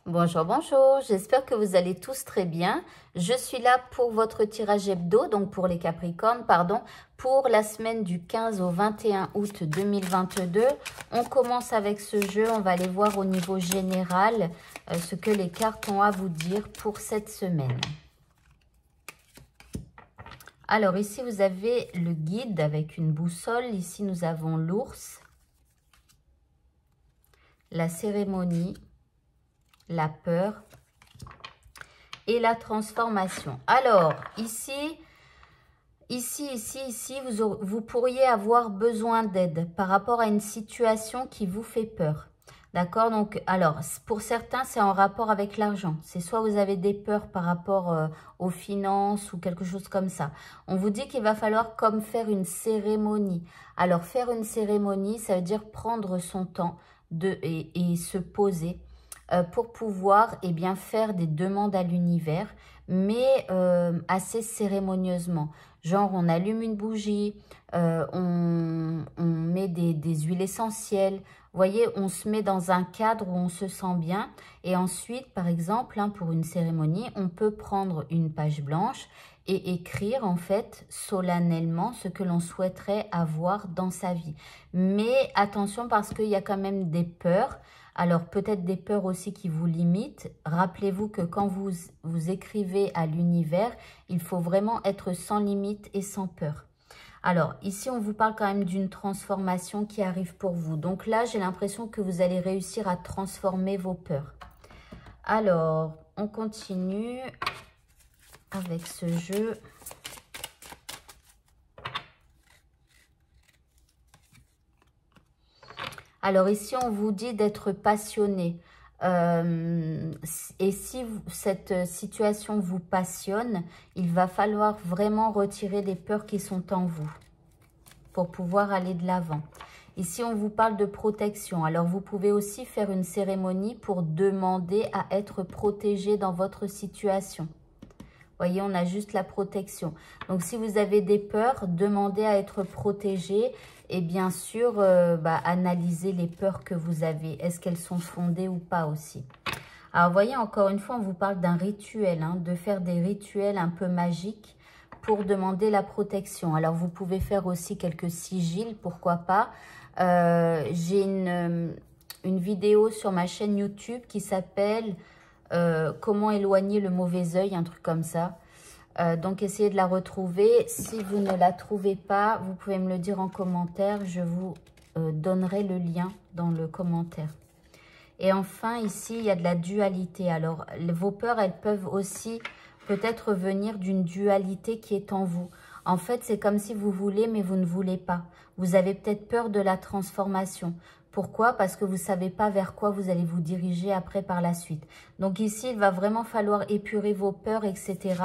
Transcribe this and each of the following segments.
Bonjour, bonjour, j'espère que vous allez tous très bien. Je suis là pour votre tirage hebdo, donc pour les Capricornes, pardon, pour la semaine du 15 au 21 août 2022. On commence avec ce jeu, on va aller voir au niveau général ce que les cartes ont à vous dire pour cette semaine. Alors ici, vous avez le guide avec une boussole. Ici, nous avons l'ours, la cérémonie, la peur et la transformation. Alors, ici, vous pourriez avoir besoin d'aide par rapport à une situation qui vous fait peur. D'accord? Donc, alors, pour certains, c'est en rapport avec l'argent. C'est soit vous avez des peurs par rapport aux finances ou quelque chose comme ça. On vous dit qu'il va falloir comme faire une cérémonie. Alors, faire une cérémonie, ça veut dire prendre son temps et se poser pour pouvoir bien, faire des demandes à l'univers, mais assez cérémonieusement. Genre, on allume une bougie, on met des huiles essentielles. Vous voyez, on se met dans un cadre où on se sent bien. Et ensuite, par exemple, pour une cérémonie, on peut prendre une page blanche et écrire en fait solennellement ce que l'on souhaiterait avoir dans sa vie. Mais attention parce qu'il y a quand même des peurs. Alors peut-être des peurs aussi qui vous limitent. Rappelez-vous que quand vous écrivez à l'univers, il faut vraiment être sans limite et sans peur. Alors ici, on vous parle quand même d'une transformation qui arrive pour vous. Donc là, j'ai l'impression que vous allez réussir à transformer vos peurs. Alors, on continue avec ce jeu. Alors ici, on vous dit d'être passionné. Et si cette situation vous passionne, il va falloir vraiment retirer les peurs qui sont en vous pour pouvoir aller de l'avant. Ici, on vous parle de protection. Alors, vous pouvez aussi faire une cérémonie pour demander à être protégé dans votre situation. Voyez, on a juste la protection. Donc, si vous avez des peurs, demandez à être protégé. Et bien sûr, analysez les peurs que vous avez. Est-ce qu'elles sont fondées ou pas aussi? Alors, voyez, encore une fois, on vous parle d'un rituel, de faire des rituels un peu magiques pour demander la protection. Alors, vous pouvez faire aussi quelques sigils, pourquoi pas. J'ai une vidéo sur ma chaîne YouTube qui s'appelle comment éloigner le mauvais œil, un truc comme ça. Donc, essayez de la retrouver. Si vous ne la trouvez pas, vous pouvez me le dire en commentaire. Je vous donnerai le lien dans le commentaire. Et enfin, ici, il y a de la dualité. Alors, vos peurs, elles peuvent aussi peut-être venir d'une dualité qui est en vous. En fait, c'est comme si vous voulez, mais vous ne voulez pas. Vous avez peut-être peur de la transformation. Pourquoi? Parce que vous ne savez pas vers quoi vous allez vous diriger après par la suite. Donc ici, il va vraiment falloir épurer vos peurs, etc.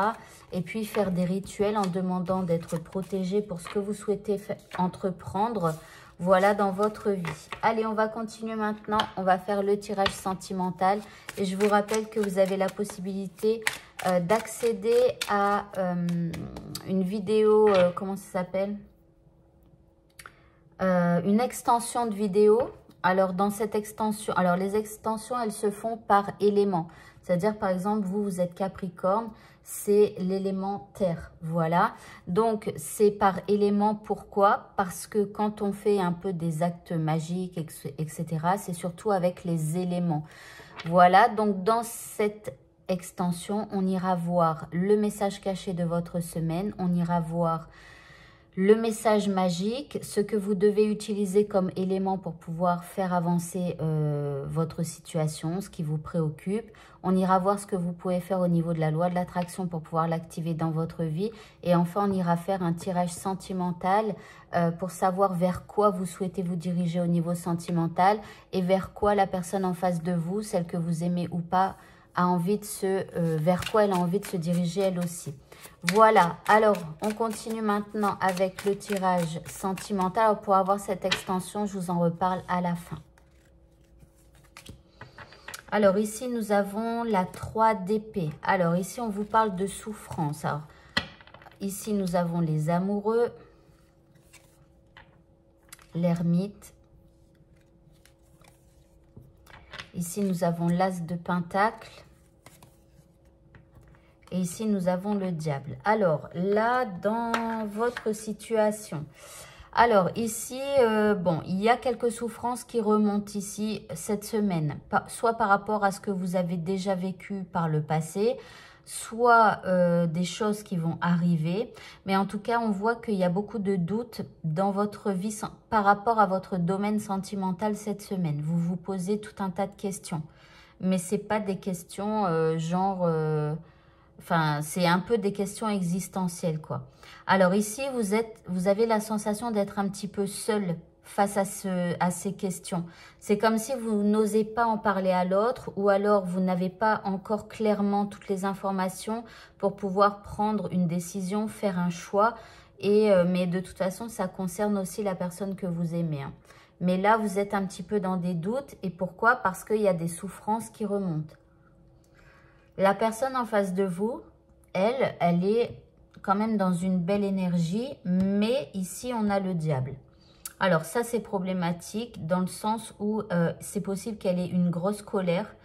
Et puis faire des rituels en demandant d'être protégé pour ce que vous souhaitez entreprendre. Voilà, dans votre vie. Allez, on va continuer maintenant. On va faire le tirage sentimental. Et je vous rappelle que vous avez la possibilité d'accéder à une vidéo, comment ça s'appelle? Une extension de vidéo. Alors, dans cette extension, alors les extensions, elles se font par élément. C'est-à-dire, par exemple, vous êtes Capricorne, c'est l'élément terre, voilà. Donc, c'est par élément, pourquoi? Parce que quand on fait un peu des actes magiques, etc., c'est surtout avec les éléments. Voilà, donc dans cette extension, on ira voir le message caché de votre semaine, on ira voir le message magique, ce que vous devez utiliser comme élément pour pouvoir faire avancer votre situation, ce qui vous préoccupe. On ira voir ce que vous pouvez faire au niveau de la loi de l'attraction pour pouvoir l'activer dans votre vie. Et enfin, on ira faire un tirage sentimental pour savoir vers quoi vous souhaitez vous diriger au niveau sentimental et vers quoi la personne en face de vous, celle que vous aimez ou pas, a envie de vers quoi elle a envie de se diriger elle aussi. Voilà, alors on continue maintenant avec le tirage sentimental. Alors, pour avoir cette extension, je vous en reparle à la fin. Alors ici, nous avons la 3 d'épée. Alors ici, on vous parle de souffrance. Alors ici, nous avons les amoureux, l'ermite, Ici, nous avons l'As de Pentacle. Et ici, nous avons le diable. Alors, là, dans votre situation... Alors, ici, bon, il y a quelques souffrances qui remontent ici cette semaine. Soit par rapport à ce que vous avez déjà vécu par le passé, soit des choses qui vont arriver. Mais en tout cas, on voit qu'il y a beaucoup de doutes dans votre vie par rapport à votre domaine sentimental cette semaine. Vous vous posez tout un tas de questions. Mais ce n'est pas des questions genre... Enfin, c'est un peu des questions existentielles, quoi. Alors ici, vous avez la sensation d'être un petit peu seul face à ces questions. C'est comme si vous n'osez pas en parler à l'autre ou alors vous n'avez pas encore clairement toutes les informations pour pouvoir prendre une décision, faire un choix. Mais de toute façon, ça concerne aussi la personne que vous aimez, hein. Mais là, vous êtes un petit peu dans des doutes. Et pourquoi? Parce qu'il y a des souffrances qui remontent. La personne en face de vous, elle est quand même dans une belle énergie, mais ici, on a le diable. Alors, ça, c'est problématique dans le sens où c'est possible qu'elle ait une grosse colère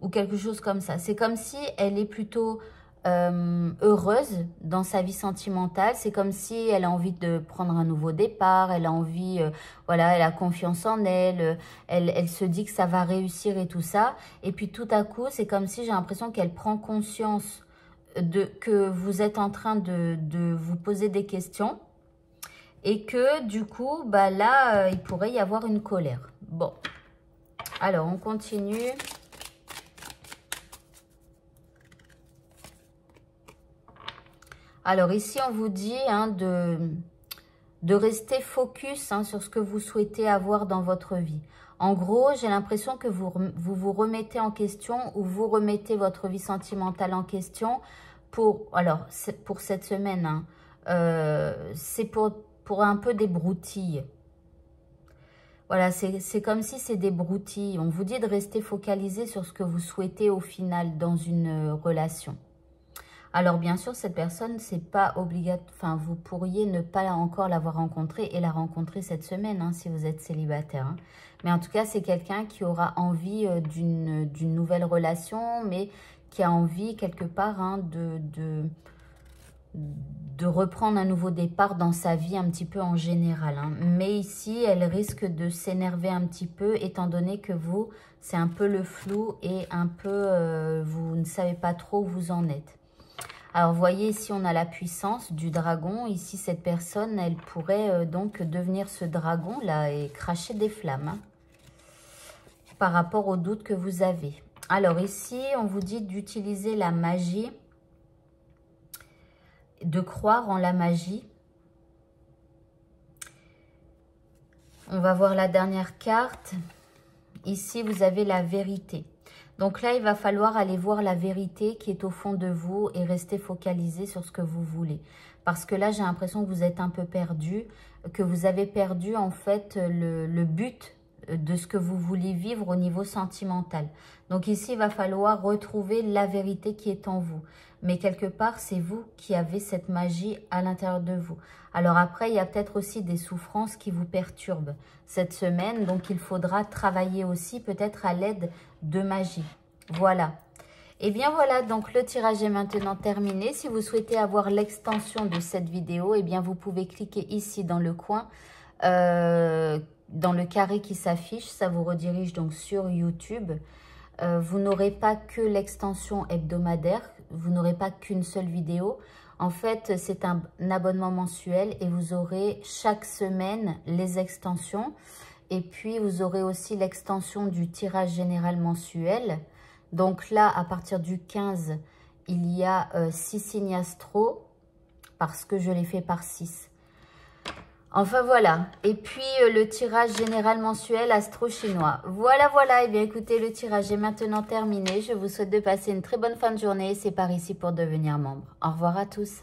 ou quelque chose comme ça. C'est comme si elle est plutôt heureuse dans sa vie sentimentale. C'est comme si elle a envie de prendre un nouveau départ, elle a envie, voilà, elle a confiance en elle, elle se dit que ça va réussir et tout ça. Et puis tout à coup, c'est comme si j'ai l'impression qu'elle prend conscience que vous êtes en train de vous poser des questions et que du coup, bah là, il pourrait y avoir une colère. Bon, alors on continue. Alors ici, on vous dit hein, de rester focus hein, sur ce que vous souhaitez avoir dans votre vie. En gros, j'ai l'impression que vous remettez en question ou vous remettez votre vie sentimentale en question pour cette semaine. Hein, c'est pour un peu des broutilles. Voilà, c'est comme si c'est des broutilles. On vous dit de rester focalisé sur ce que vous souhaitez au final dans une relation. Alors, bien sûr, cette personne, c'est pas obligatoire. Enfin, vous pourriez ne pas encore l'avoir rencontrée et la rencontrer cette semaine, hein, si vous êtes célibataire. Hein. Mais en tout cas, c'est quelqu'un qui aura envie d'une nouvelle relation, mais qui a envie, quelque part, hein, de reprendre un nouveau départ dans sa vie un petit peu en général. Hein. Mais ici, elle risque de s'énerver un petit peu, étant donné que vous, c'est un peu le flou et un peu, vous ne savez pas trop où vous en êtes. Alors, vous voyez, ici, on a la puissance du dragon. Ici, cette personne, elle pourrait donc devenir ce dragon-là et cracher des flammes hein, par rapport aux doutes que vous avez. Alors, ici, on vous dit d'utiliser la magie, de croire en la magie. On va voir la dernière carte. Ici, vous avez la vérité. Donc là, il va falloir aller voir la vérité qui est au fond de vous et rester focalisé sur ce que vous voulez. Parce que là, j'ai l'impression que vous êtes un peu perdu, que vous avez perdu en fait le but de ce que vous voulez vivre au niveau sentimental. Donc ici, il va falloir retrouver la vérité qui est en vous. Mais quelque part, c'est vous qui avez cette magie à l'intérieur de vous. Alors après, il y a peut-être aussi des souffrances qui vous perturbent cette semaine. Donc, il faudra travailler aussi peut-être à l'aide de magie. Voilà. Et bien voilà, donc le tirage est maintenant terminé. Si vous souhaitez avoir l'extension de cette vidéo, eh bien vous pouvez cliquer ici dans le coin, dans le carré qui s'affiche. Ça vous redirige donc sur YouTube. Vous n'aurez pas que l'extension hebdomadaire. Vous n'aurez pas qu'une seule vidéo. En fait, c'est un abonnement mensuel et vous aurez chaque semaine les extensions. Et puis, vous aurez aussi l'extension du tirage général mensuel. Donc là, à partir du 15, il y a 6 signes astro parce que je l'ai fait par 6. Enfin, voilà. Et puis, le tirage général mensuel astro-chinois. Voilà, voilà. Et bien, écoutez, le tirage est maintenant terminé. Je vous souhaite de passer une très bonne fin de journée. C'est par ici pour devenir membre. Au revoir à tous.